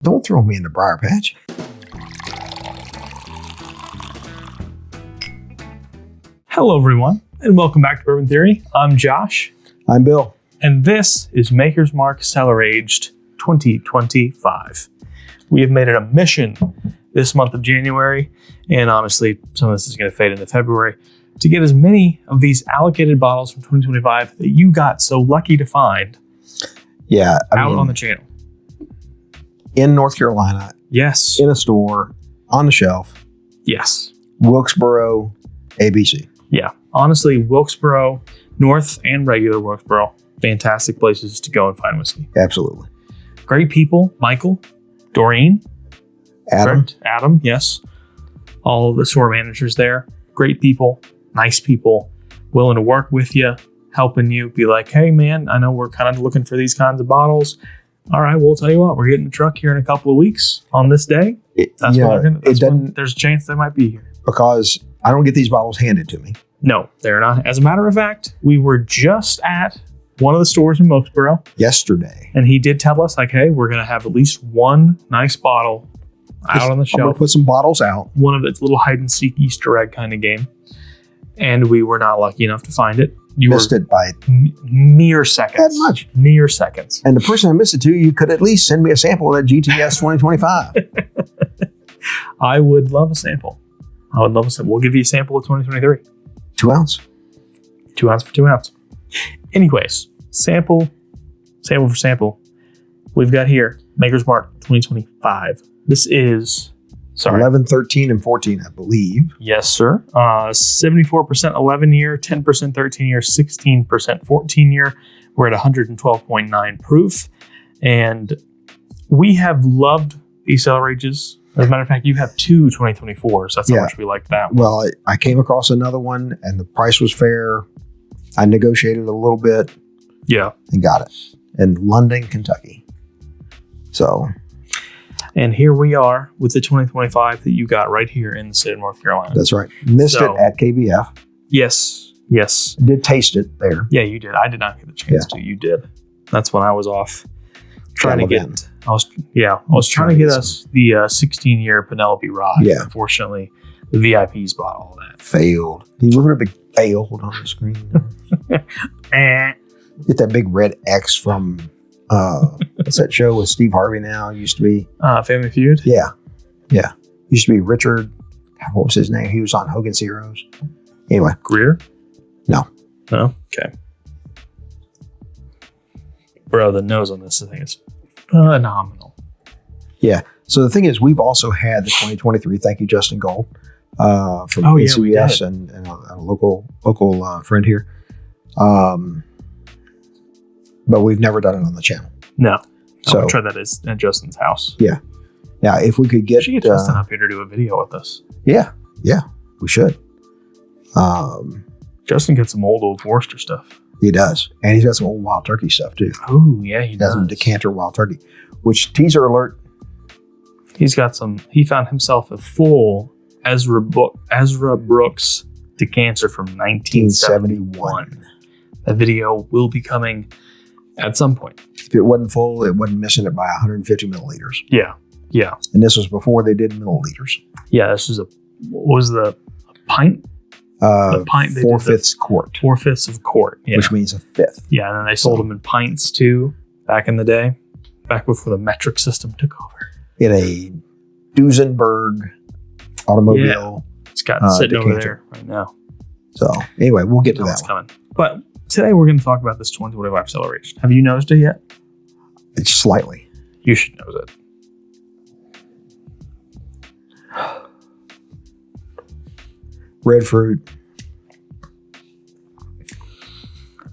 Don't throw me in the briar patch. Hello, everyone, and welcome back to Bourbon Theory. I'm Josh. I'm Bill. And this is Maker's Mark Cellar Aged 2025. We have made it a mission this month of January, and honestly, some of this is going to fade into February, to get as many of these allocated bottles from 2025 that you got so lucky to find out on the channel. In North Carolina. Yes. In a store, on the shelf. Yes. Wilkesboro, ABC. Yeah. Honestly, Wilkesboro, North and regular Wilkesboro, fantastic places to go and find whiskey. Absolutely. Great people. Michael, Doreen, Adam, yes. All of the store managers there. Great people, nice people, willing to work with you, helping you, be like, hey man, I know we're kind of looking for these kinds of bottles. All right, we'll tell you what, we're getting the truck here in a couple of weeks on this day. There's a chance they might be here. Because I don't get these bottles handed to me. No, they're not. As a matter of fact, we were just at one of the stores in Wilkesboro yesterday. And he did tell us, like, hey, we're going to have at least one nice bottle out on the shelf. I'm going to put some bottles out. One of its little hide and seek Easter egg kind of game. And we were not lucky enough to find it. You missed it by mere seconds. That much. Mere seconds. And the person I missed it to, you could at least send me a sample of that GTS 2025. I would love a sample. We'll give you a sample of 2023. 2 ounce. 2 ounce for 2 ounce. Anyways, sample for sample. We've got here Maker's Mark 2025. This is 11, 13, and 14, I believe. Yes, sir. 74% 11 year, 10% 13 year, 16% 14 year. We're at 112.9 proof. And we have loved these cellar ages. As a matter of fact, you have two 2024s. That's how much we like that one. Well, I came across another one and the price was fair. I negotiated a little bit. Yeah. And got it. In London, Kentucky. So. And here we are with the 2025 that you got right here in the state of North Carolina. That's right. Missed it at KBF. Yes. Did taste it there. Yeah, you did. I did not get the chance to. You did. That's when I was off trying to get. I was trying to get us the 16-year Penelope Rye. Yeah. Unfortunately, the VIPs bought all that. Failed. Can you look at a big failed on the screen? Get that big red X from. What's that show with Steve Harvey now? Used to be Family Feud. Yeah. Used to be Richard. What was his name? He was on Hogan's Heroes. Anyway, Greer. No. Okay. Bro, the nose on this thing is phenomenal. Yeah. So the thing is, we've also had the 2023. Thank you, Justin Gold, from ACBS and a local friend here. But we've never done it on the channel. No. So I'll try that at Justin's house. Yeah. Now, if we could get Justin up here to do a video with us. Yeah, we should. Justin gets some old Forester stuff. He does. And he's got some old Wild Turkey stuff, too. Oh, yeah, he does. Some decanter Wild Turkey, which, teaser alert. He found himself a full Ezra Brooks decanter from 1971. That video will be coming at some point. If it wasn't full, it wasn't missing it by 150 milliliters. Yeah. And this was before they did milliliters. Yeah, this was a pint? The pint. 4/5 quart. 4/5 of quart. Yeah. Which means a fifth. Yeah, and then they sold them in pints too, back in the day, back before the metric system took over. In a Duesenberg automobile. Yeah. It's got sitting over there right now. So anyway, we'll get to that one. Coming. But today we're going to talk about this 2025 Cellar Aged. Have you nosed it yet? It's slightly. You should nose it. Red fruit.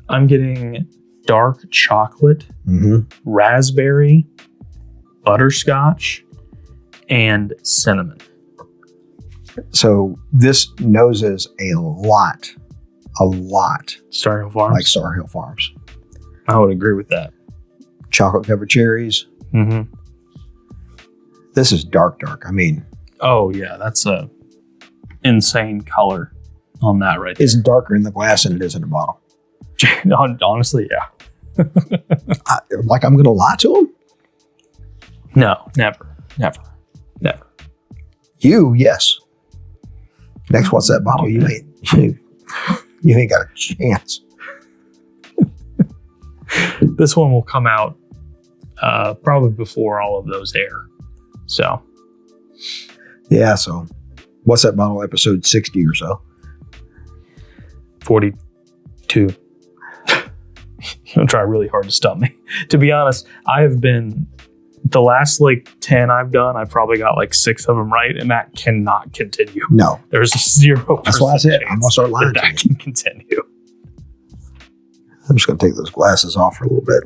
I'm getting dark chocolate, raspberry, butterscotch, and cinnamon. So this noses a lot. Star Hill Farms? Like Star Hill Farms. I would agree with that. Chocolate covered cherries. Mm-hmm. This is dark. I mean. Oh, yeah. That's a insane color on that right there. It's darker in the glass than it is in the bottle. Honestly, yeah. Like I'm going to lie to him? No, never. You, yes. Next, what's that bottle? You ain't got a chance. This one will come out probably before all of those air. So. Yeah, so what's that bottle? Episode 60 or so. 42. You'll try really hard to stump me. To be honest, I have been, the last 10 I've done, I've probably got 6 of them right, and that cannot continue. No. There's 0%. That's why I said I'm going to start lying to that can continue. I'm just going to take those glasses off for a little bit.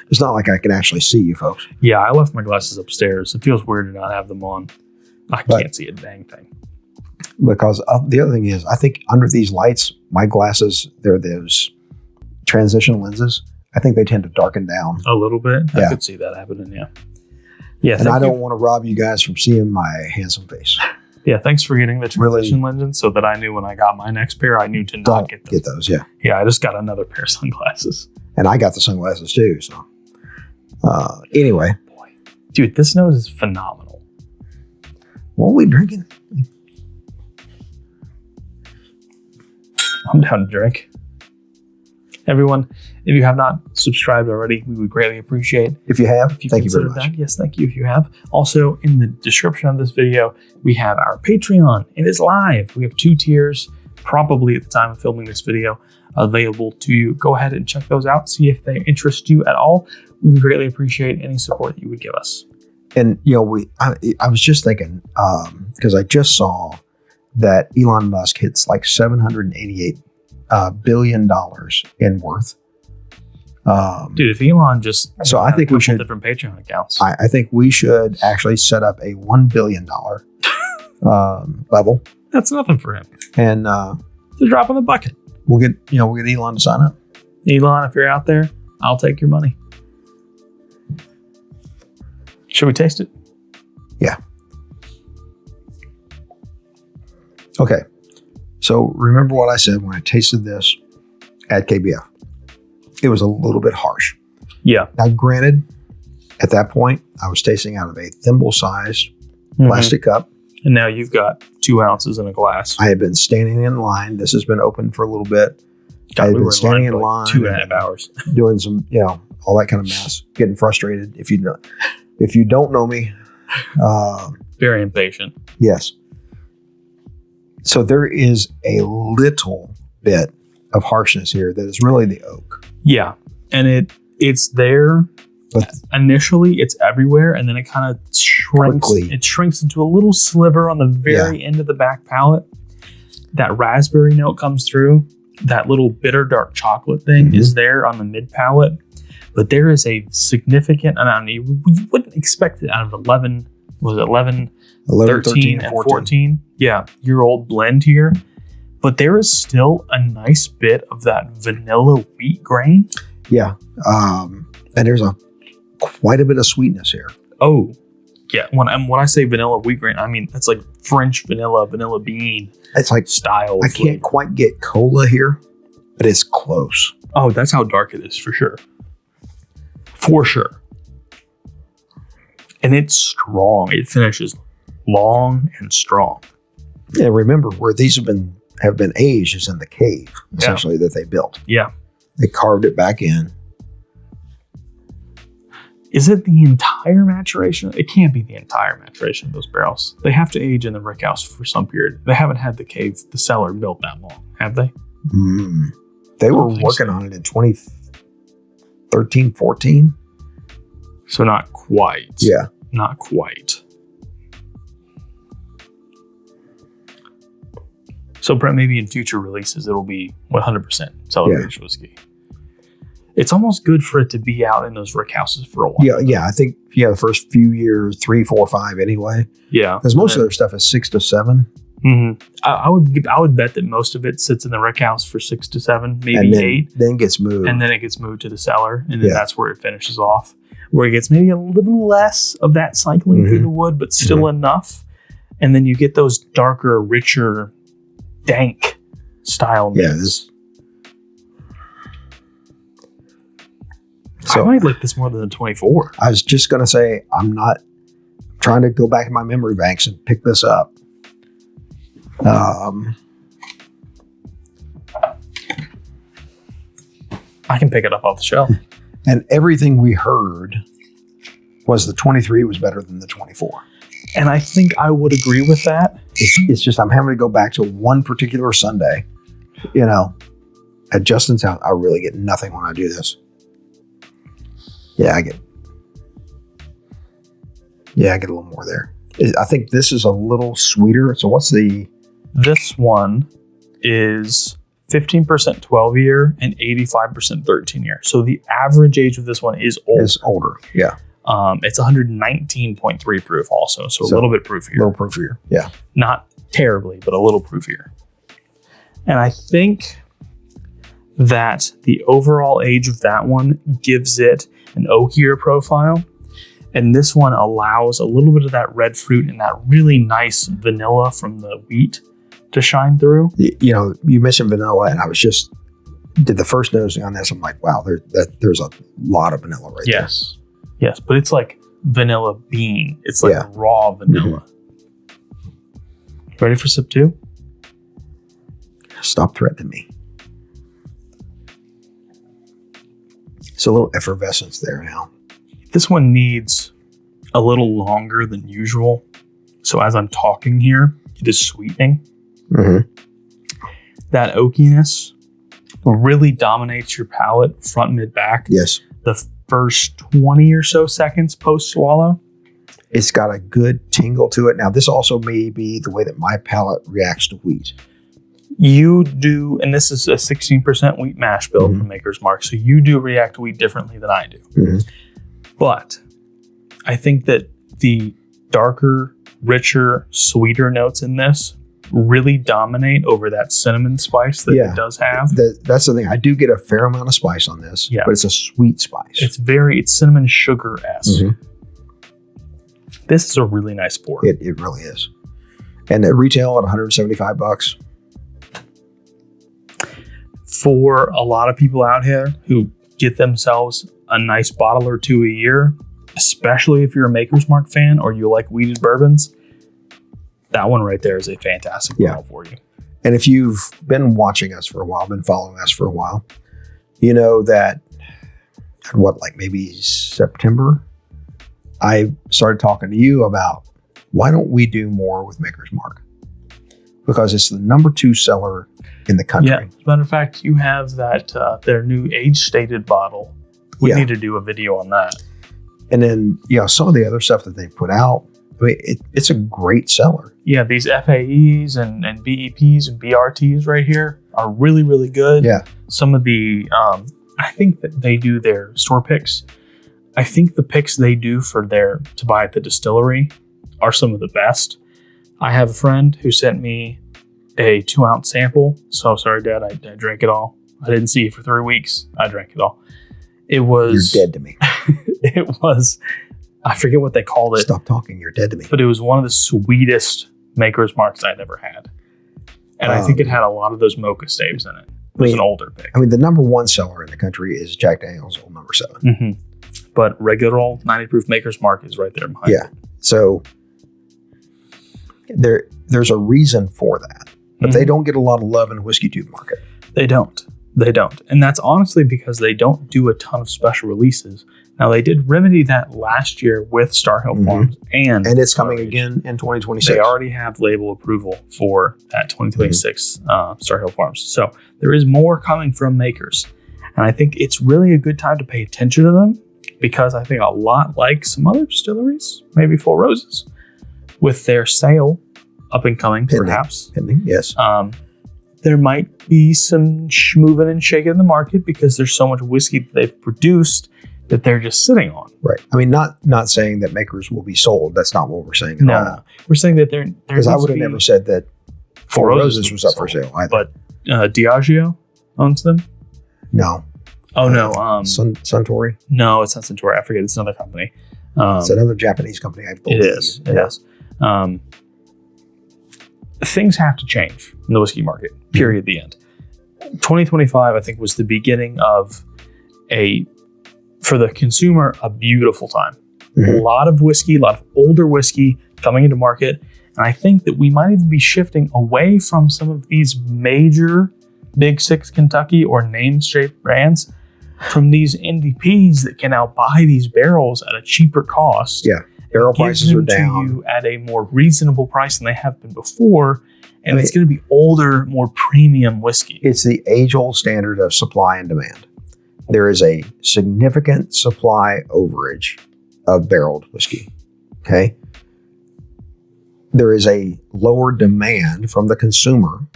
It's not like I can actually see you folks. Yeah, I left my glasses upstairs. It feels weird to not have them on. I can't see a dang thing. Because the other thing is, I think under these lights, my glasses, they're those transition lenses. I think they tend to darken down. A little bit? Yeah. I could see that happening, yeah. Yeah, and I don't want to rob you guys from seeing my handsome face. Yeah, thanks for getting the transition lenses so that I knew when I got my next pair, I knew to not get them. Get those, yeah. Yeah, I just got another pair of sunglasses. And I got the sunglasses too, so. Anyway. Boy. Dude, this nose is phenomenal. What are we drinking? I'm down to drink. Everyone, if you have not subscribed already, we would greatly appreciate if you have. Thank you very much. That. Yes, thank you if you have. Also, in the description of this video, we have our Patreon. It is live. We have 2 tiers, probably at the time of filming this video, available to you. Go ahead and check those out. See if they interest you at all. We would greatly appreciate any support that you would give us. And, I was just thinking, because I just saw that Elon Musk hits $788 billion in worth. Dude, if Elon just I think we should different Patreon accounts. I think we should actually set up a $1 billion level. That's nothing for him. And it's a drop in the bucket. We'll get Elon to sign up. Elon, if you're out there, I'll take your money. Should we taste it? Yeah. Okay. So remember what I said when I tasted this at KBF. It was a little bit harsh. Yeah. Now, granted, at that point, I was tasting out of a thimble-sized plastic cup. And now you've got 2 ounces in a glass. I had been standing in line. This has been open for a little bit. God, I had been standing in line 2.5 hours. Doing some, all that kind of mess. Getting frustrated. If you don't know me. Very impatient. Yes. So there is a little bit of harshness here that is really the oak. Yeah. And it's there, but initially it's everywhere, and then it kind of shrinks. Quickly. It shrinks into a little sliver on the very end of the back palate. That raspberry note comes through. That little bitter dark chocolate thing is there on the mid palate. But there is a significant amount. You wouldn't expect it out of 11, 13, and 14. Yeah, year old blend here. But there is still a nice bit of that vanilla wheat grain. Yeah. And there's quite a bit of sweetness here. Oh, yeah. When I say vanilla wheat grain, I mean, that's like French vanilla bean. It's like style. I can't quite get cola here, but it's close. Oh, that's how dark it is for sure. For sure. And it's strong. It finishes long and strong. Yeah, remember where these have been aged is in the cave, essentially, that they built. Yeah. They carved it back in. Is it the entire maturation? It can't be the entire maturation of those barrels. They have to age in the rick house for some period. They haven't had the cellar built that long, have they? They were working on it in 2013, 14. So not quite. Yeah. Not quite. So maybe in future releases, it'll be 100% cellar aged whiskey. It's almost good for it to be out in those rick houses for a while. Yeah. I think the first few years, 3, 4, 5 anyway. Yeah, because most of their stuff is 6 to 7. Mm-hmm. I would bet that most of it sits in the rick house for 6 to 7, maybe and then, 8. Then gets moved, and then it gets moved to the cellar, and then that's where it finishes off. Where it gets maybe a little less of that cycling through the wood, but still enough. And then you get those darker, richer, dank style notes. So I might like this more than the 24. I was just going to say, I'm not trying to go back in my memory banks and pick this up. I can pick it up off the shelf. And everything we heard was the 23 was better than the 24. And I think I would agree with that. It's just I'm having to go back to one particular Sunday, at Justin's house. I really get nothing when I do this. Yeah, I get a little more there. I think this is a little sweeter. So what's This one is 15% 12 year and 85% 13 year. So the average age of this one is older. Is older, yeah. It's 119.3 proof also, so a little bit proofier. A little proofier, yeah. Not terribly, but a little proofier. And I think that the overall age of that one gives it an oakier profile. And this one allows a little bit of that red fruit and that really nice vanilla from the wheat to shine through. You mentioned vanilla, and I was just did the first nosing on this. I'm like, wow, there's a lot of vanilla right there. Yes, but it's like vanilla bean. It's like raw vanilla. Mm-hmm. Ready for sip 2? Stop threatening me. It's a little effervescence there now. This one needs a little longer than usual. So as I'm talking here, it is sweetening. Mm-hmm. That oakiness really dominates your palate, front, mid, back. Yes. The first 20 or so seconds post swallow. It's got a good tingle to it. Now, this also may be the way that my palate reacts to wheat. You do, and this is a 16% wheat mash bill from Maker's Mark, so you do react to wheat differently than I do. Mm-hmm. But I think that the darker, richer, sweeter notes in this really dominate over that cinnamon spice that it does have. That's the thing. I do get a fair amount of spice on this, but it's a sweet spice. It's cinnamon sugar-esque. Mm-hmm. This is a really nice pour. It really is. And at retail at $175. For a lot of people out here who get themselves a nice bottle or two a year, especially if you're a Maker's Mark fan or you like wheated bourbons, that one right there is a fantastic bottle for you. And if you've been watching us for a while, been following us for a while, you know that maybe September, I started talking to you about why don't we do more with Maker's Mark? Because it's the number 2 seller in the country. Yeah, as a matter of fact, you have that their new age-stated bottle. We need to do a video on that. And then, some of the other stuff that they put out, I mean, it's a great seller. Yeah, these FAEs and BEPs and BRTs right here are really, really good. Yeah. Some of the, I think that they do their store picks. I think the picks they do to buy at the distillery are some of the best. I have a friend who sent me a 2-ounce sample. So sorry, Dad, I drank it all. I didn't see it for 3 weeks. I drank it all. It was... You're dead to me. It was... I forget what they called it. Stop talking. You're dead to me. But it was one of the sweetest Maker's Marks I'd ever had. And I think it had a lot of those mocha staves in it. It was an older pick. I mean, the number 1 seller in the country is Jack Daniel's Old Number 7. Mm-hmm. But regular old 90 proof Maker's Mark is right there behind it. So there's a reason for that. But they don't get a lot of love in the whiskey tube market. They don't. And that's honestly because they don't do a ton of special releases. Now, they did remedy that last year with Star Hill Farms. And it's coming again in 2026. They already have label approval for that 2026 Star Hill Farms. So there is more coming from makers. And I think it's really a good time to pay attention to them because I think a lot like some other distilleries, maybe Four Roses, with their sale up and coming, perhaps. Pending, yes. There might be some moving and shaking in the market because there's so much whiskey that they've produced that they're just sitting on. Right. I mean, not saying that makers will be sold. That's not what we're saying at all. No. We're saying that they're because I would have never said that Four Roses was up for sale either. But Diageo owns them? No. Oh, no. Suntory? No, it's not Suntory. I forget. It's another company. It's another Japanese company, I believe. It is. It is. Things have to change in the whiskey market, period, the end. 2025, I think, was the beginning of for the consumer, a beautiful time. A lot of whiskey, a lot of older whiskey coming into market. And I think that we might even be shifting away from some of these major Big Six Kentucky or name-shaped brands from these NDPs that can now buy these barrels at a cheaper cost. Yeah, barrel prices are down. To you at a more reasonable price than they have been before. And it's going to be older, more premium whiskey. It's the age-old standard of supply and demand. There is a significant supply overage of barreled whiskey. Okay. There is a lower demand from the consumer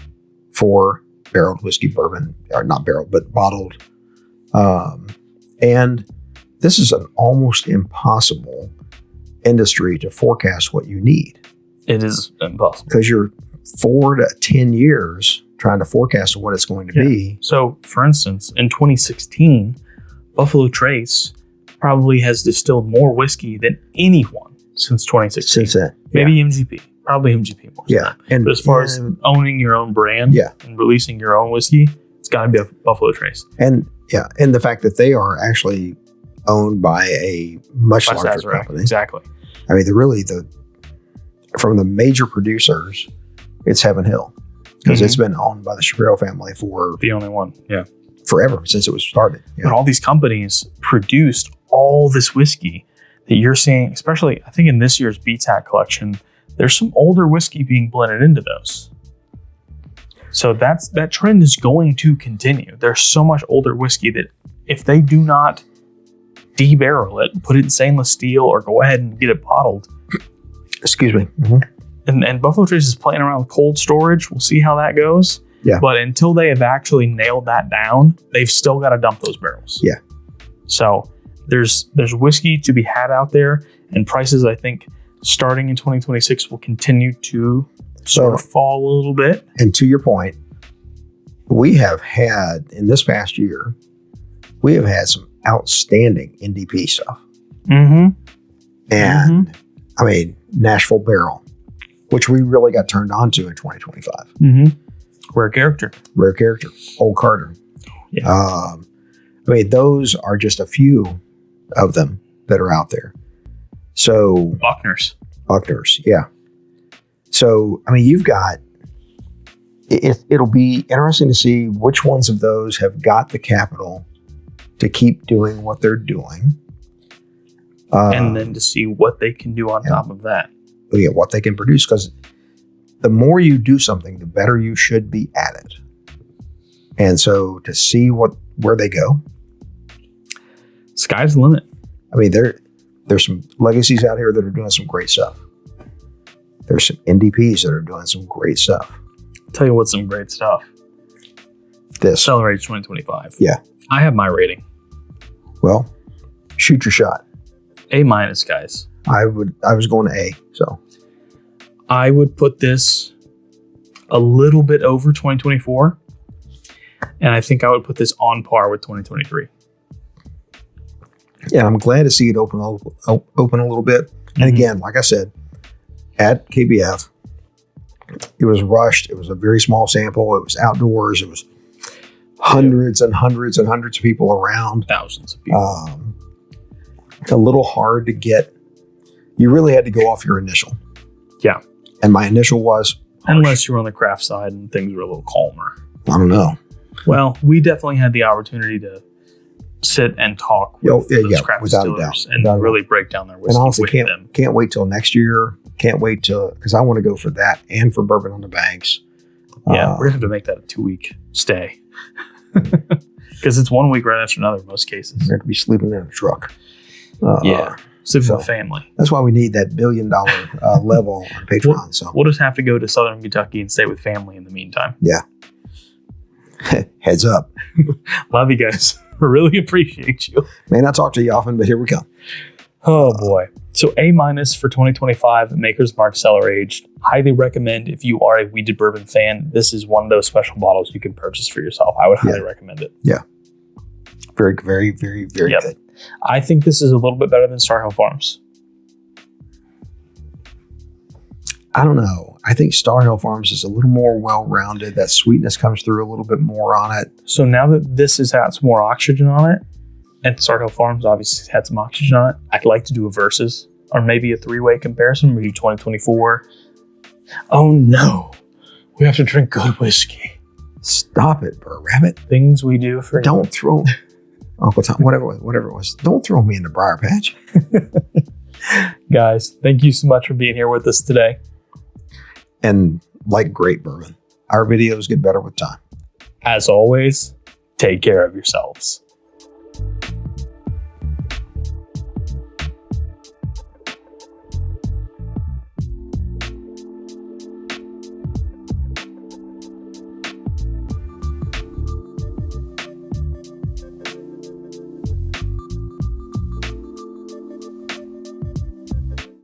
for barreled whiskey, bourbon, or not barreled, but bottled. And this is an almost impossible industry to forecast what you need. It is impossible. Because you're 4 to 10 years trying to forecast what it's going to be. So, for instance, in 2016, Buffalo Trace probably has distilled more whiskey than anyone since 2016. Since then. Maybe MGP. Probably MGP more. Yeah. But as far as owning your own brand and releasing your own whiskey, it's got to be a Buffalo Trace. And the fact that they are actually owned by a much larger company. Exactly. I mean, from the major producers, it's Heaven Hill. Because it's been owned by the Shapiro family for the only one. Yeah. Forever, since it was started. But all these companies produced all this whiskey that you're seeing, especially I think in this year's BTAC collection, there's some older whiskey being blended into those. So that trend is going to continue. There's so much older whiskey that if they do not de-barrel it, put it in stainless steel, or go ahead and get it bottled. Excuse me. And Buffalo Trace is playing around with cold storage. We'll see how that goes. Yeah. But until they have actually nailed that down, they've still got to dump those barrels. Yeah. So there's whiskey to be had out there, and prices, I think, starting in 2026 will continue to sort of fall a little bit. And to your point, we have had, in this past year, we have had some outstanding NDP stuff. And I mean, Nashville Barrel, which we really got turned on to in 2025. Rare character. Old Carter. Yeah. I mean, those are just a few of them that are out there. So Buckners, yeah. So, I mean, you've got, it'll be interesting to see which ones of those have got the capital to keep doing what they're doing. And then to see what they can do on top of that. Yeah, what they can produce, because the more you do something, the better you should be at it. And so to see where they go. Sky's the limit. I mean, there's some legacies out here that are doing some great stuff. There's some NDPs that are doing some great stuff. I'll tell you what's some great stuff. Cellar 2025. Yeah. I have my rating. Well, shoot your shot. A-, guys. I was going to A, so. I would put this a little bit over 2024. And I think I would put this on par with 2023. Yeah, I'm glad to see it open a little bit. And again, like I said, at KBF, it was rushed. It was a very small sample. It was outdoors. It was hundreds and hundreds and hundreds of people around. Thousands of people. A little hard to get. You really had to go off your initial. Yeah. And my initial was harsh. Unless you were on the craft side and things were a little calmer. I don't know. Well, we definitely had the opportunity to sit and talk with those craft distillers and really break down their whiskey. And honestly, them. Can't wait till next year. Can't wait till, because I want to go for that and for Bourbon on the Banks. Yeah, we're going to have to make that a 2-week stay. Because it's 1 week right after another in most cases. We're going to be sleeping in a truck. Sleeping with family. That's why we need that $1 billion level on Patreon. We'll just have to go to Southern Kentucky and stay with family in the meantime. Yeah. Heads up. Love you guys. Really appreciate you. May not talk to you often, but here we come. Oh boy. So A- for 2025, Maker's Mark Cellar Aged. Highly recommend if you are a Weeded Bourbon fan. This is one of those special bottles you can purchase for yourself. I would highly recommend it. Yeah. Very, very, very, very good. I think this is a little bit better than Star Hill Farms. I don't know. I think Star Hill Farms is a little more well-rounded. That sweetness comes through a little bit more on it. So now that this has had some more oxygen on it, And Sarko Farms obviously had some oxygen on it. I'd like to do a versus or maybe a 3-way comparison. Review 2024. Oh no, we have to drink good whiskey. Stop it, Burr Rabbit. Things we do for Don't throw Uncle Tom, whatever it was. Don't throw me in the briar patch. Guys, thank you so much for being here with us today. And like great bourbon, our videos get better with time. As always, take care of yourselves.